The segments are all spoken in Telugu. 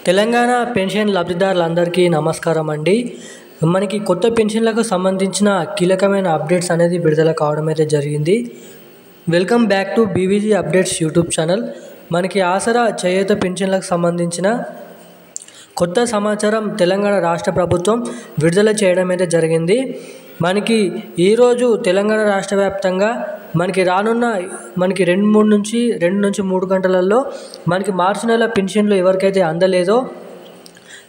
తెలంగాణ పెన్షన్ లబ్ధిదారులందరికీ నమస్కారం అండి. మనకి కొత్త పెన్షన్లకు సంబంధించిన కీలకమైన అప్డేట్స్ అనేది విడుదల కావడం అయితే జరిగింది. Welcome back to BVG updates YouTube channel. మనకి ఆసరా చేయూత పెన్షన్లకు సంబంధించిన కొత్త సమాచారం తెలంగాణ రాష్ట్ర ప్రభుత్వం విడుదల చేయడం అయితే జరిగింది. మనకి ఈరోజు తెలంగాణ రాష్ట్ర వ్యాప్తంగా మనకి రానున్న రెండు నుంచి 3 గంటలలో మనకి మార్చి నెల పెన్షన్లు ఎవరికైతే అందలేదో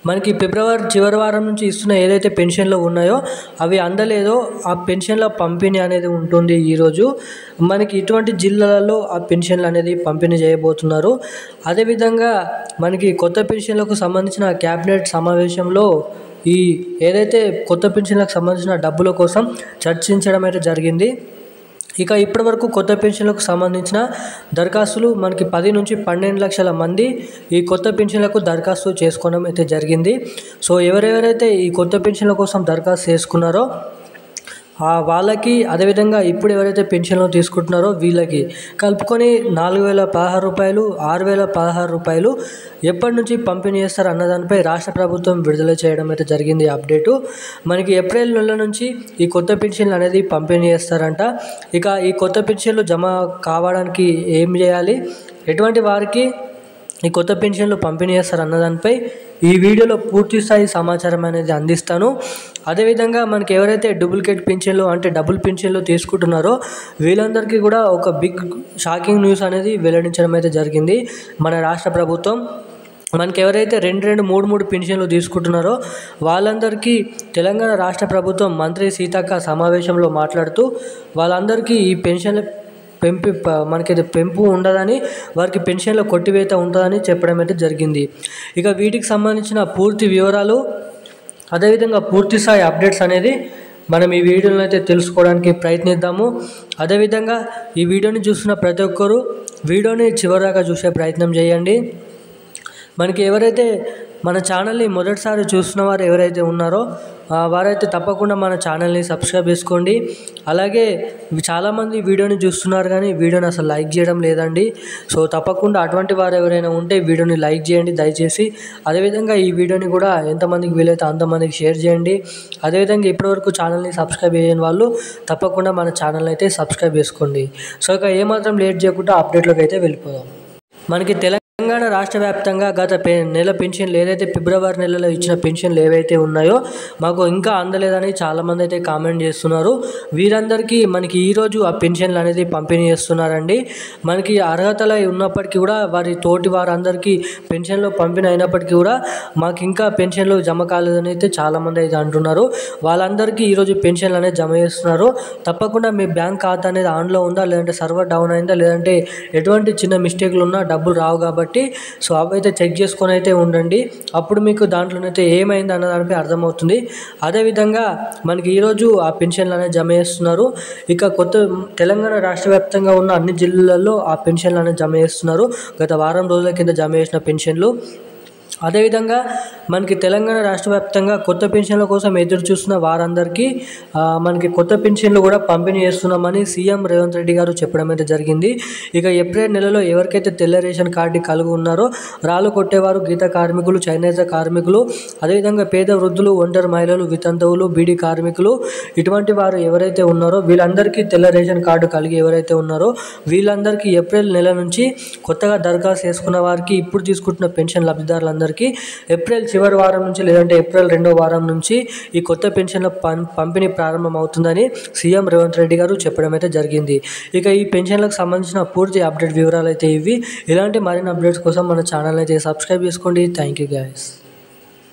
మనకి ఫిబ్రవరి చివరి వారం నుంచి ఇస్తున్న ఏదైతే పెన్షన్లు ఉన్నాయో అవి అందలేదో ఆ పెన్షన్ల పంపిణీ అనేది ఉంటుంది. ఈరోజు మనకి ఇటువంటి జిల్లాలలో ఆ పెన్షన్లు అనేది పంపిణీ చేయబోతున్నారు. అదేవిధంగా మనకి కొత్త పెన్షన్లకు సంబంధించిన క్యాబినెట్ సమావేశంలో ఈ ఏదైతే కొత్త పెన్షన్లకు సంబంధించిన డబ్బుల కోసం చర్చించడం అయితే జరిగింది. ఇక ఇప్పటివరకు కొత్త పెన్షన్లకు సంబంధించిన దరఖాస్తులు మనకి 10 నుంచి 12 లక్షల మంది ఈ కొత్త పెన్షన్లకు దరఖాస్తు చేసుకోవడం అయితే జరిగింది. సో ఎవరెవరైతే ఈ కొత్త పెన్షన్ల కోసం దరఖాస్తు చేసుకున్నారో వాళ్ళకి, అదేవిధంగా ఇప్పుడు ఎవరైతే పెన్షన్లు తీసుకుంటున్నారో వీళ్ళకి కలుపుకొని 4,016 రూపాయలు, 6,016 రూపాయలు ఎప్పటి నుంచి పంపిణీ చేస్తారు అన్న దానిపై రాష్ట్ర ప్రభుత్వం విడుదల చేయడం అయితే జరిగింది. అప్డేటు మనకి ఏప్రిల్ నెల నుంచి ఈ కొత్త పెన్షన్లు అనేది పంపిణీ చేస్తారంట. ఇక ఈ కొత్త పెన్షన్లు జమ కావడానికి ఏం చేయాలి, ఎటువంటి వారికి ఈ కొత్త పెన్షన్లు పంపిణీ చేస్తారు అన్న దానిపై ఈ వీడియోలో పూర్తి స్థాయి సమాచారం అనేది అందిస్తాను. అదేవిధంగా మనకి ఎవరైతే డూప్లికేట్ పెన్షన్లు అంటే డబుల్ పెన్షన్లు తీసుకుంటున్నారో వీళ్ళందరికీ కూడా ఒక బిగ్ షాకింగ్ న్యూస్ అనేది వెల్లడించడం అయితే జరిగింది మన రాష్ట్ర ప్రభుత్వం. మనకి ఎవరైతే 2, 3 పెన్షన్లు తీసుకుంటున్నారో వాళ్ళందరికీ తెలంగాణ రాష్ట్ర ప్రభుత్వం మంత్రి సీతక్క సమావేశంలో మాట్లాడుతూ వాళ్ళందరికీ ఈ పెన్షన్ల పెంపు ఉండదని, వారికి పెన్షన్ల కొట్టివేత ఉంటుందని చెప్పడం అయితే జరిగింది. ఇక వీటికి సంబంధించిన పూర్తి వివరాలు, అదేవిధంగా పూర్తి స్థాయి అప్డేట్స్ అనేది మనం ఈ వీడియోలో అయితే తెలుసుకోవడానికి ప్రయత్నిద్దాము. అదేవిధంగా ఈ వీడియోని చూస్తున్న ప్రతి ఒక్కరూ వీడియోని చివరిదాకా చూసే ప్రయత్నం చేయండి. మనకి ఎవరైతే మన ఛానల్ని మొదటిసారి చూస్తున్న వారు ఎవరైతే ఉన్నారో వారైతే తప్పకుండా మన ఛానల్ని సబ్స్క్రైబ్ చేసుకోండి. అలాగే చాలామంది వీడియోని చూస్తున్నారు కానీ వీడియోని అసలు లైక్ చేయడం లేదండి. సో తప్పకుండా అటువంటి వారు ఎవరైనా ఉంటే వీడియోని లైక్ చేయండి దయచేసి. అదేవిధంగా ఈ వీడియోని కూడా ఎంతమందికి వీలైతే అంతమందికి షేర్ చేయండి. అదేవిధంగా ఇప్పటివరకు ఛానల్ని సబ్స్క్రైబ్ చేయని వాళ్ళు తప్పకుండా మన ఛానల్ని అయితే సబ్స్క్రైబ్ చేసుకోండి. సో ఇక ఏమాత్రం లేట్ చేయకుండా అప్డేట్లోకి అయితే వెళ్ళిపోదాం. మనకి తెలంగాణ రాష్ట్ర వ్యాప్తంగా గత నెల పెన్షన్లు ఏదైతే ఫిబ్రవరి నెలలో ఇచ్చిన పెన్షన్లు ఏవైతే ఉన్నాయో మాకు ఇంకా అందలేదని చాలామంది అయితే కామెంట్ చేస్తున్నారు. వీరందరికీ మనకి ఈరోజు ఆ పెన్షన్లు అనేది పంపిణీ చేస్తున్నారండి. మనకి అర్హతలు ఉన్నప్పటికీ కూడా వారి తోటి వారందరికీ పెన్షన్లు పంపిణీ అయినప్పటికీ కూడా మాకు ఇంకా పెన్షన్లు జమ కాలేదని అయితే చాలామంది అయితే అంటున్నారు. వాళ్ళందరికీ ఈరోజు పెన్షన్లు అనేది జమ చేస్తున్నారు. తప్పకుండా మీ బ్యాంక్ ఖాతా అనేది ఆన్లో ఉందా, లేదంటే సర్వర్ డౌన్ అయిందా, లేదంటే ఎటువంటి చిన్న మిస్టేక్లు ఉన్నా డబ్బులు రావు కాబట్టి సో అవైతే చెక్ చేసుకొని అయితే ఉండండి. అప్పుడు మీకు దాంట్లోనైతే ఏమైంది అన్న దానిపై అర్థమవుతుంది. అదేవిధంగా మనకి ఈరోజు ఆ పెన్షన్లు అనేది జమ చేస్తున్నారు. ఇక తెలంగాణ రాష్ట్ర వ్యాప్తంగా ఉన్న అన్ని జిల్లాల్లో ఆ పెన్షన్లు అనేది జమ చేస్తున్నారు. గత వారం రోజుల కింద జమ చేసిన పెన్షన్లు. అదేవిధంగా మనకి తెలంగాణ రాష్ట్ర వ్యాప్తంగా కొత్త పెన్షన్ల కోసం ఎదురు చూస్తున్న వారందరికీ మనకి కొత్త పెన్షన్లు కూడా పంపిణీ చేస్తున్నామని సీఎం రేవంత్ రెడ్డి గారు చెప్పడం అయితే జరిగింది. ఇక ఏప్రిల్ నెలలో ఎవరికైతే తెల్ల రేషన్ కార్డు కలిగి ఉన్నారో రాళ్ళు కొట్టేవారు, గీత కార్మికులు, చేనేత కార్మికులు, అదేవిధంగా పేద వృద్ధులు, ఒంటరి మహిళలు, వితంతువులు, బీడీ కార్మికులు, ఇటువంటి వారు ఎవరైతే ఉన్నారో వీళ్ళందరికీ తెల్ల రేషన్ కార్డు కలిగి ఎవరైతే ఉన్నారో వీళ్ళందరికీ ఏప్రిల్ నెల నుంచి కొత్తగా దరఖాస్తు చేసుకున్న వారికి ఇప్పుడు తీసుకుంటున్న పెన్షన్ లబ్ధిదారులందరికీ ఏప్రిల్ చివరి వారం నుంచి లేదంటే ఏప్రిల్ 2వ వారం నుంచి ఈ కొత్త పెన్షన్ల పంపిణీ ప్రారంభం అవుతుందని సీఎం రేవంత్ రెడ్డి గారు చెప్పడం అయితే జరిగింది. ఇక ఈ పెన్షన్లకు సంబంధించిన పూర్తి అప్డేట్ వివరాలు అయితే ఇవి. ఇలాంటి మరిన్ని అప్డేట్స్ కోసం మన ఛానల్ అయితే సబ్స్క్రైబ్ చేసుకోండి. Thank you guys.